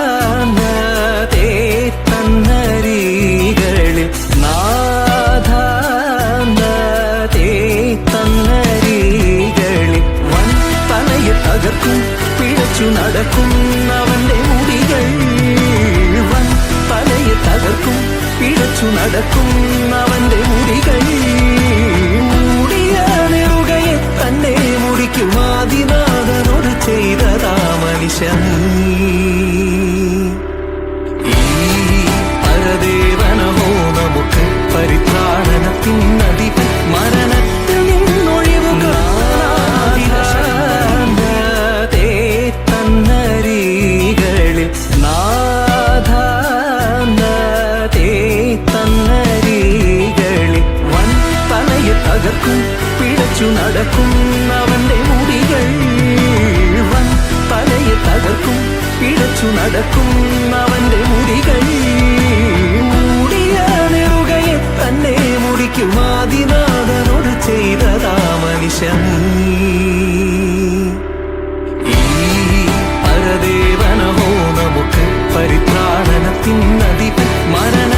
നാഥാനതേ തന്നരികളിൽ നാഥാനതേ തന്നരികളിൽ വൻ തലയെ തകർക്കും പിഴച്ചു നടക്കുന്നവന്റെ മുടികൾ വൻ തലയെ തകർക്കും പിഴച്ചു നടക്കുന്നവന്റെ മുടികൾ മൂടിയാനെറുകയെ തന്നെ മുടിക്കും ആദിനാഥനോട് ചെയ്തതാ മനുഷ്യൻ ഈ പരദേവനമോ നമുക്ക് പരിത്രാണനത്തിൻ നദി മരണത്തിൽ നിന്നൊഴിവുകാതേ തന്നരികളിൽ നാഥാനതേ തന്നരികളിൽ വൻ തലയെ തകർക്കും പിഴച്ചു നടക്കുന്നവന്റെ മുടികൾ വൻ തലയെ തകർക്കും പിഴച്ചു നടക്കുന്നവന്റെ മുടികൾ മൂടിയാനെറുകയെ തന്നെ മുടിക്കും ആദിനാഥനോട് ചെയ്തതാ മനുഷ്യൻ ഈ പരദേവനമോ നമുക്ക് പരിത്രാണനത്തിൻ നദി മരണ